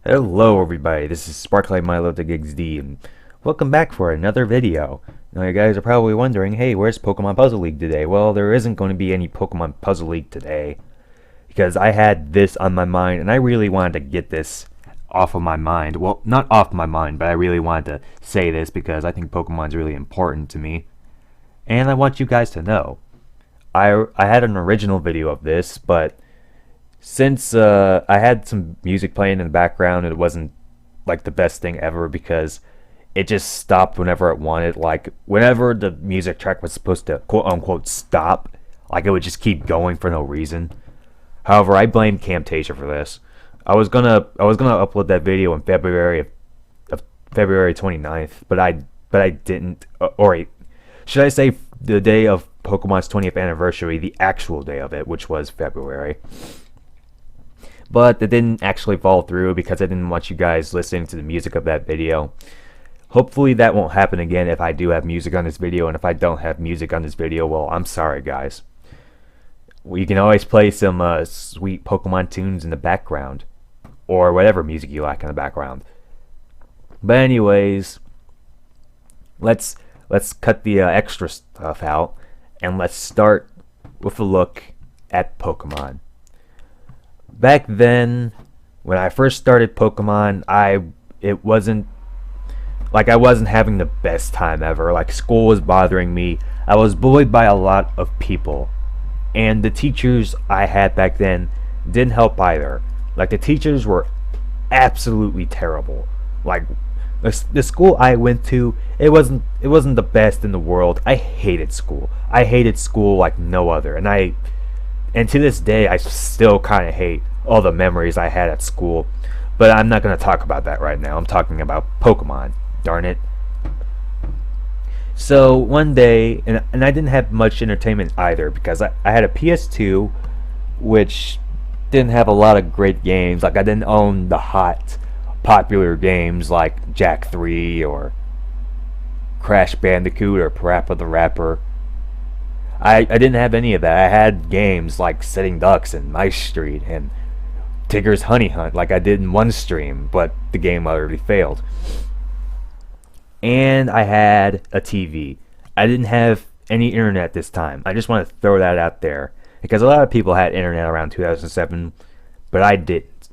Hello everybody, this is SparklingMiloticXD and welcome back for another video. Now you guys are probably wondering, hey, where's Pokemon Puzzle League today? Well, there isn't going to be any Pokemon Puzzle League today because I had this on my mind and I really wanted to get this off of my mind. Well, not off my mind, but I really wanted to say this because I think Pokemon's really important to me. And I want you guys to know. I had an original video of this, but since I had some music playing in the background, it wasn't like the best thing ever because it just stopped whenever it wanted. Like whenever the music track was supposed to quote unquote stop, like it would just keep going for no reason. However, I blame Camtasia for this. I was gonna upload that video in February February 29th, but I didn't. Or should I say the day of Pokemon's 20th anniversary, the actual day of it, which was February. But it didn't actually fall through because I didn't want you guys listening to the music of that video. Hopefully that won't happen again if I do have music on this video, and if I don't have music on this video, well, I'm sorry guys. You can always play some sweet Pokemon tunes in the background, or whatever music you like in the background. But anyways, let's cut the extra stuff out, and let's start with a look at Pokemon. Back then, when I first started Pokemon, I wasn't having the best time ever. Like, school was bothering me. I was bullied by a lot of people, and the teachers I had back then didn't help either. Like, the teachers were absolutely terrible. Like, the school I went to, it wasn't the best in the world. I hated school. I hated school like no other, and to this day, I still kind of hate all the memories I had at school. But I'm not going to talk about that right now. I'm talking about Pokemon. Darn it. So one day, and I didn't have much entertainment either because I had a PS2, which didn't have a lot of great games. Like, I didn't own the hot, popular games like Jak 3 or Crash Bandicoot or Parappa the Rapper. I didn't have any of that. I had games like Sitting Ducks and Mice Street and Tigger's Honey Hunt like I did in one stream, but the game utterly failed. And I had a TV. I didn't have any internet this time. I just want to throw that out there because a lot of people had internet around 2007, but I didn't.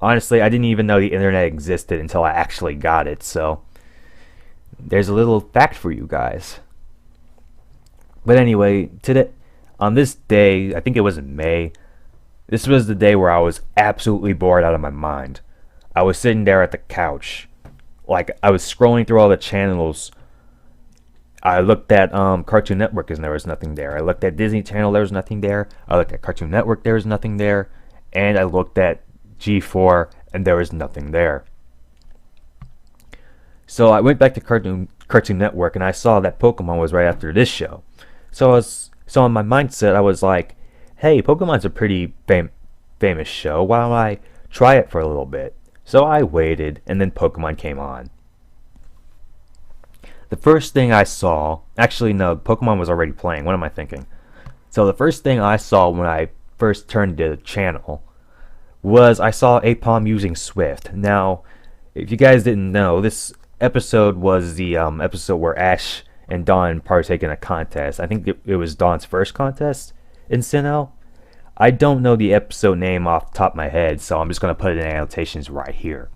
Honestly, I didn't even know the internet existed until I actually got it, so there's a little fact for you guys. But anyway, on this day, I think it was in May, this was the day where I was absolutely bored out of my mind. I was sitting there at the couch. Like, I was scrolling through all the channels. I looked at Cartoon Network and there was nothing there. I looked at Disney Channel, there was nothing there. I looked at Cartoon Network, there was nothing there. And I looked at G4 and there was nothing there. So I went back to Cartoon Network and I saw that Pokemon was right after this show. So in my mindset, I was like, hey, Pokemon's a pretty famous show. Why don't I try it for a little bit? So I waited, and then Pokemon came on. The first thing I saw... Actually, no, Pokemon was already playing. What am I thinking? So the first thing I saw when I first turned the channel was I saw Apom using Swift. Now, if you guys didn't know, this episode was the episode where Ash and Dawn partake in a contest. I think it was Dawn's first contest in Sinnoh. I don't know the episode name off the top of my head, so I'm just going to put it in annotations right here.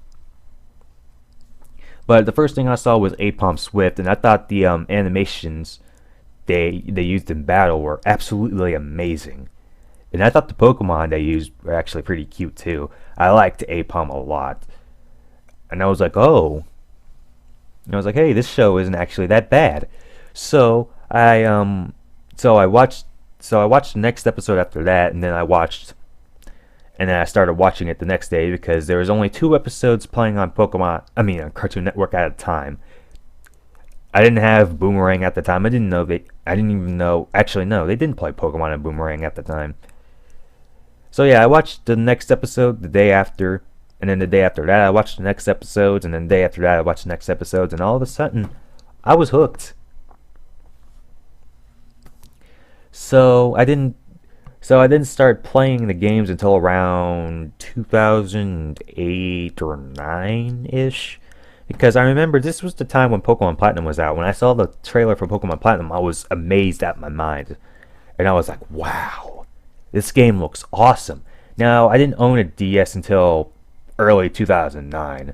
But the first thing I saw was Apom Swift, and I thought the animations they used in battle were absolutely amazing. And I thought the Pokemon they used were actually pretty cute too. I liked Apom a lot. And I was like, oh. And I was like, hey, this show isn't actually that bad. So I watched the next episode after that, and then I started watching it the next day because there was only 2 episodes playing on on Cartoon Network at a time. I didn't have Boomerang at the time. I didn't even know. Actually, no, they didn't play Pokemon and Boomerang at the time. So yeah, I watched the next episode the day after. And then the day after that, I watched the next episodes. And then the day after that, I watched the next episodes. And all of a sudden, I was hooked. So So I didn't start playing the games until around 2008 or 9-ish. Because I remember this was the time when Pokemon Platinum was out. When I saw the trailer for Pokemon Platinum, I was amazed at my mind. And I was like, wow, this game looks awesome. Now, I didn't own a DS until early 2009.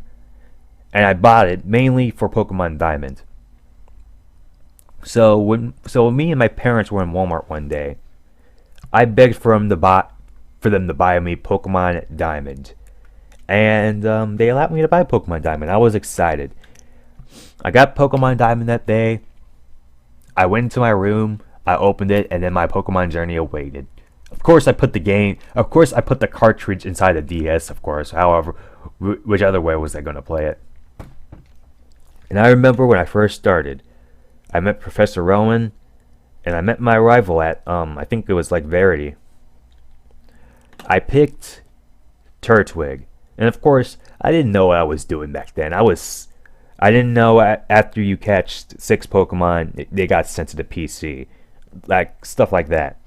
And I bought it mainly for Pokemon Diamond. So when me and my parents were in Walmart one day, I begged for them to buy me Pokemon Diamond, and they allowed me to buy Pokemon Diamond. I was excited. I got Pokemon Diamond that day. I went into my room, I opened it, and then my Pokemon journey awaited. Of course, I put the cartridge inside the DS. Of course, however, which other way was I going to play it? And I remember when I first started, I met Professor Rowan, and I met my rival at I think it was like Verity. I picked Turtwig, and of course I didn't know what I was doing back then. I didn't know after you catch 6 Pokemon they got sent to the PC, like stuff like that.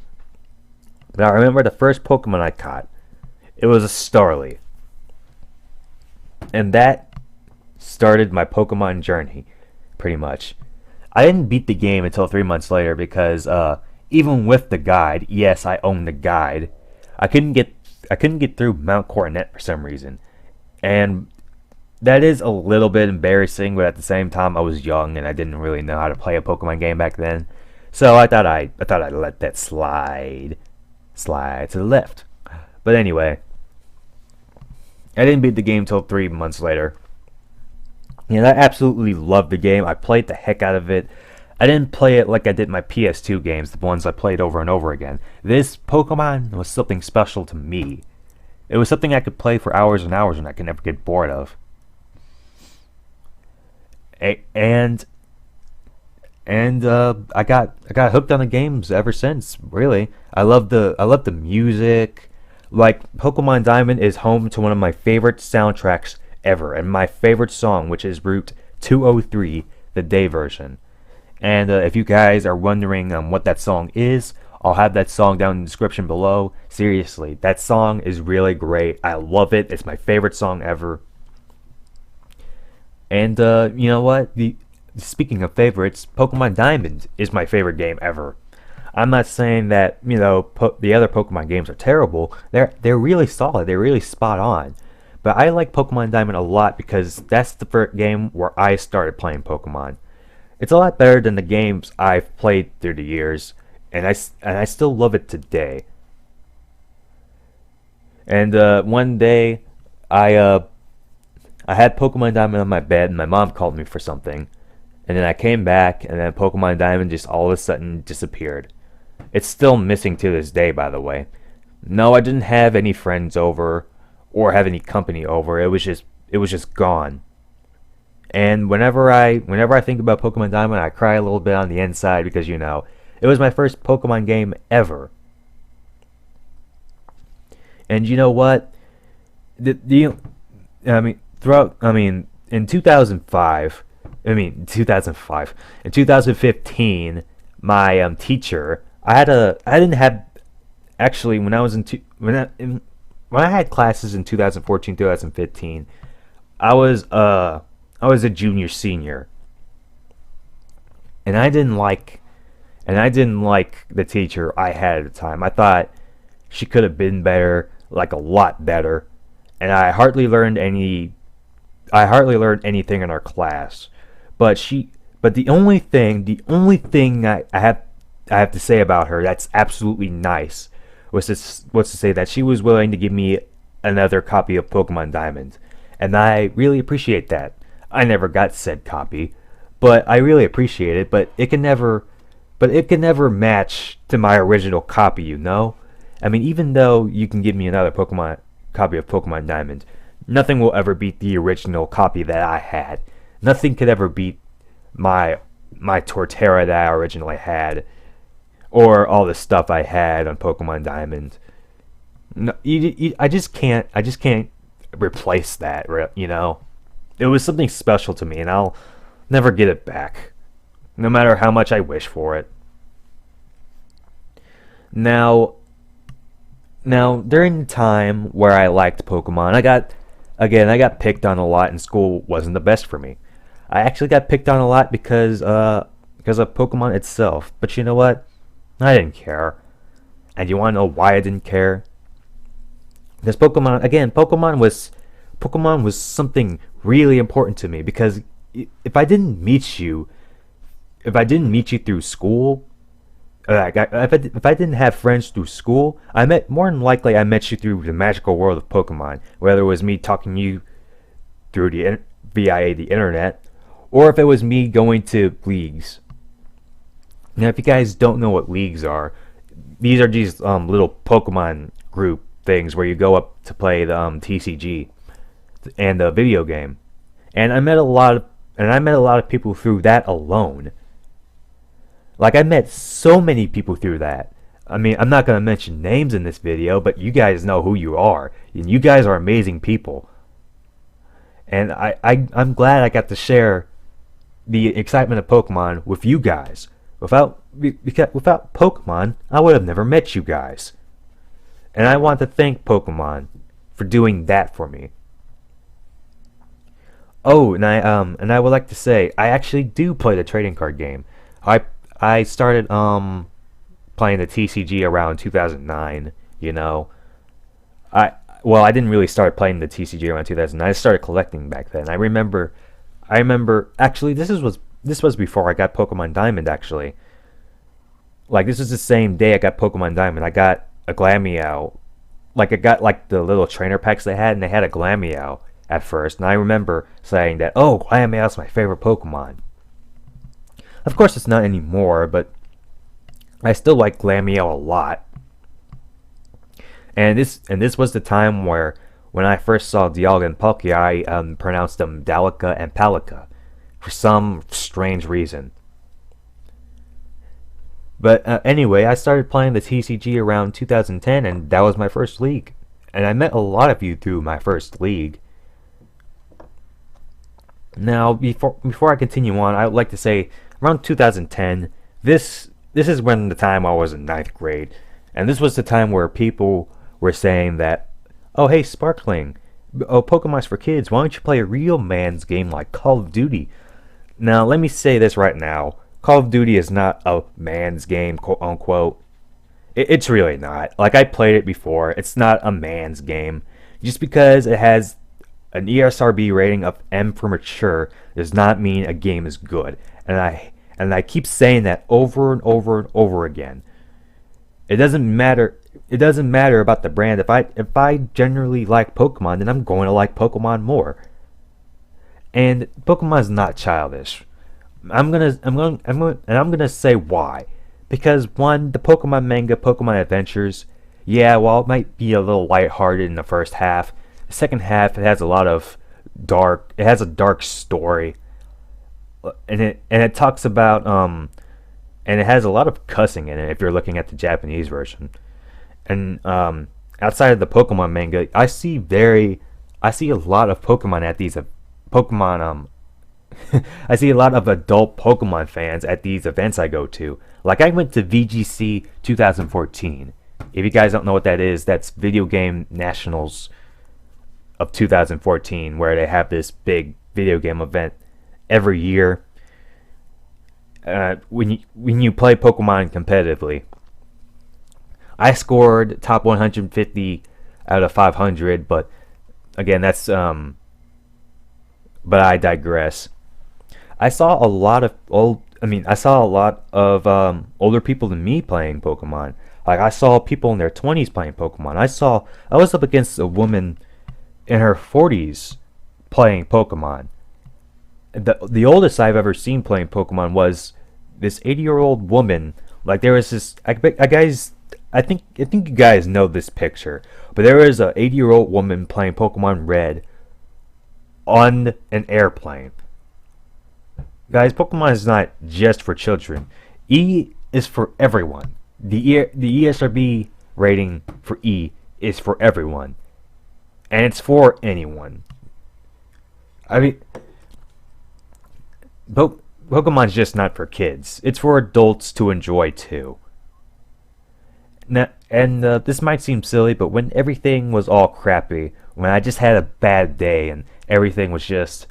But I remember the first Pokemon I caught, it was a Starly, and that started my Pokemon journey, pretty much. I didn't beat the game until 3 months later because even with the guide, yes, I own the guide, I couldn't get through Mount Coronet for some reason, and that is a little bit embarrassing. But at the same time, I was young and I didn't really know how to play a Pokemon game back then, so I thought I'd let that slide to the left. But anyway, I didn't beat the game until 3 months later. And I absolutely loved the game. I played the heck out of it. I didn't play it like I did my PS2 games, the ones I played over and over again. This Pokemon was something special to me. It was something I could play for hours and hours and I could never get bored of. And I got hooked on the games ever since. Really, I love the music. Like Pokemon Diamond is home to one of my favorite soundtracks ever, and my favorite song, which is Route 203, the day version. And if you guys are wondering what that song is, I'll have that song down in the description below. Seriously, that song is really great. I love it. It's my favorite song ever. And you know what? Speaking of favorites, Pokemon Diamond is my favorite game ever. I'm not saying that the other Pokemon games are terrible. They're really solid. They're really spot on. But I like Pokemon Diamond a lot because that's the first game where I started playing Pokemon. It's a lot better than the games I've played through the years, and I still love it today. And one day, I had Pokemon Diamond on my bed, and my mom called me for something. And then I came back, and then Pokemon Diamond just all of a sudden disappeared. It's still missing to this day, by the way. No, I didn't have any friends over or have any company over. It was just gone. And whenever I think about Pokemon Diamond, I cry a little bit on the inside because it was my first Pokemon game ever. And you know what? In 2005, in 2015, my teacher, when I had classes in 2014, 2015, I was a junior senior, and I didn't like the teacher I had at the time. I thought she could have been better, like a lot better, and I hardly learned anything in our class. But the only thing I have to say about her that's absolutely nice was to say that she was willing to give me another copy of Pokemon Diamond, and I really appreciate that. I never got said copy, but I really appreciate it. But it can never match to my original copy. Even though you can give me another copy of Pokemon Diamond, nothing will ever beat the original copy that I had. Nothing could ever beat my Torterra that I originally had, or all the stuff I had on Pokemon Diamond. No, I just can't replace that. It was something special to me, and I'll never get it back, no matter how much I wish for it. Now, Now, during the time where I liked Pokemon, I got picked on a lot, and school wasn't the best for me. I actually got picked on a lot because of Pokemon itself. But you know what? I didn't care. And you want to know why I didn't care? Because Pokemon was something really important to me. Because if I didn't meet you, if I didn't meet you through school, if I didn't have friends through school, more than likely I met you through the magical world of Pokemon. Whether it was me talking to you through via the internet, or if it was me going to leagues. Now, if you guys don't know what leagues are, these are these little Pokemon group things where you go up to play the TCG and the video game. And I met a lot of people through that alone. Like, I met so many people through that. I mean, I'm not going to mention names in this video, but you guys know who you are. And you guys are amazing people. And I'm glad I got to share the excitement of Pokemon with you guys. Without Pokemon, I would have never met you guys. And I want to thank Pokemon for doing that for me. Oh, and I would like to say I actually do play the trading card game. I started playing the TCG around 2009, you know. I didn't really start playing the TCG around 2009. I started collecting back then. I remember actually this was before I got Pokemon Diamond actually. Like, this was the same day I got Pokemon Diamond. I got a Glameow. Like, I got like the little trainer packs they had, and they had a Glameow at first. And I remember saying that, "Oh, Glameow's my favorite Pokemon." Of course, it's not anymore, but I still like Glameow a lot. And this was the time when I first saw Dialga and Palkia, I pronounced them Dalica and Palika for some strange reason. But anyway, I started playing the TCG around 2010, and that was my first league. And I met a lot of you through my first league. Now, before I continue on, I would like to say around 2010, this is when the time I was in ninth grade, and this was the time where people were saying that, "Oh, hey, Sparkling, oh, Pokemon's for kids. Why don't you play a real man's game like Call of Duty?" Now, let me say this right now. Call of Duty is not a man's game, quote unquote. It's really not. Like, I played it before. It's not a man's game. Just because it has an ESRB rating of M for mature does not mean a game is good. And I keep saying that over and over and over again. It doesn't matter. It doesn't matter about the brand. If I generally like Pokemon, then I'm going to like Pokemon more. And Pokemon's not childish. I'm gonna say why. Because one, the Pokemon manga, Pokemon Adventures, yeah, while it might be a little lighthearted in the first half, the second half it has a dark story. And it talks about and it has a lot of cussing in it if you're looking at the Japanese version. And outside of the Pokemon manga, I see a lot of Pokemon at these Pokemon I see a lot of adult Pokemon fans at these events I go to. Like, I went to VGC 2014. If you guys don't know what that is, that's Video Game Nationals of 2014, where they have this big video game event every year. When you play Pokemon competitively. I scored top 150 out of 500, but again, that's but I digress. I saw a lot of older people than me playing Pokemon. Like, I saw people in their 20s playing Pokemon. I was up against a woman in her 40s playing Pokemon. The oldest I've ever seen playing Pokemon was this 80-year-old woman. Like, there was this I think you guys know this picture, but there was a 80-year-old woman playing Pokemon Red on an airplane. Guys, Pokemon is not just for children. E is for everyone. The ESRB rating for E is for everyone. And it's for anyone. I mean, Pokemon's just not for kids. It's for adults to enjoy too. This might seem silly, but when everything was all crappy, when I just had a bad day and everything was just,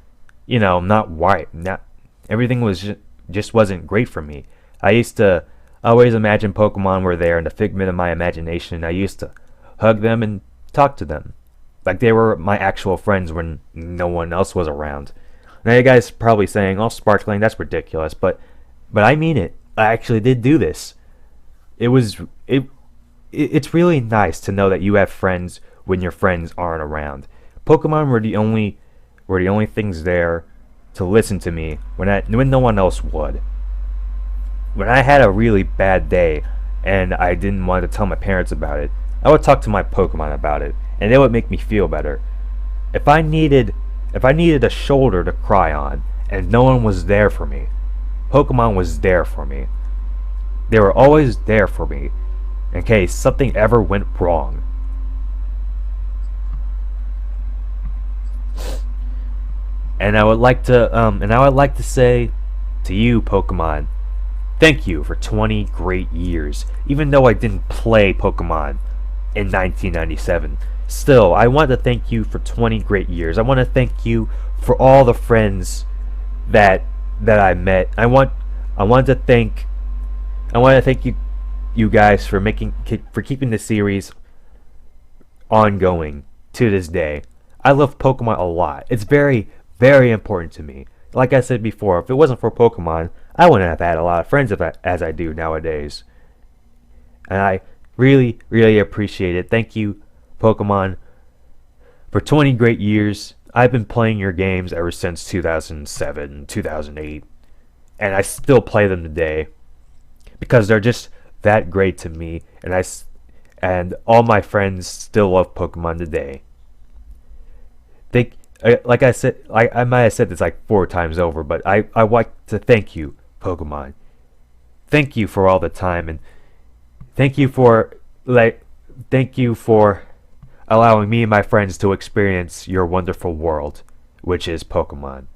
not right, not everything was just wasn't great for me. I used to always imagine Pokemon were there in the figment of my imagination. I used to hug them and talk to them like they were my actual friends when no one else was around. Now you guys are probably saying, "Oh, Sparkling, that's ridiculous," but I mean it. I actually did do this. It was it. It's really nice to know that you have friends when your friends aren't around. Pokemon were the only things there to listen to me when no one else would. When I had a really bad day and I didn't want to tell my parents about it, I would talk to my Pokemon about it, and they would make me feel better. If I needed a shoulder to cry on and no one was there for me, Pokemon was there for me. They were always there for me in case something ever went wrong. And I would like to say to you, Pokemon, thank you for 20 great years. Even though I didn't play Pokemon in 1997, still, I want to thank you for 20 great years. I want to thank you for all the friends that I met. I want to thank you guys for keeping the series ongoing to this day. I love Pokemon a lot. It's very, very important to me. Like I said before, if it wasn't for Pokemon, I wouldn't have had a lot of friends as I do nowadays. And I really, really appreciate it. Thank you, Pokemon, for 20 great years. I've been playing your games ever since 2007, 2008, and I still play them today because they're just that great to me, and all my friends still love Pokemon today. Like I said, I might have said this like 4 times over, but I want to thank you, Pokemon. Thank you for all the time, and thank you for allowing me and my friends to experience your wonderful world, which is Pokemon.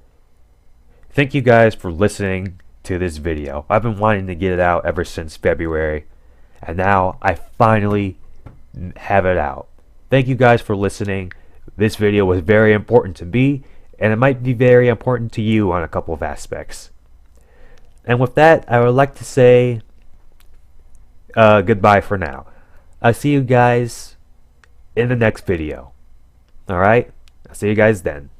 Thank you guys for listening to this video. I've been wanting to get it out ever since February, and now I finally have it out. Thank you guys for listening. This video was very important to me, and it might be very important to you on a couple of aspects. And with that, I would like to say goodbye for now. I'll see you guys in the next video. Alright? I'll see you guys then.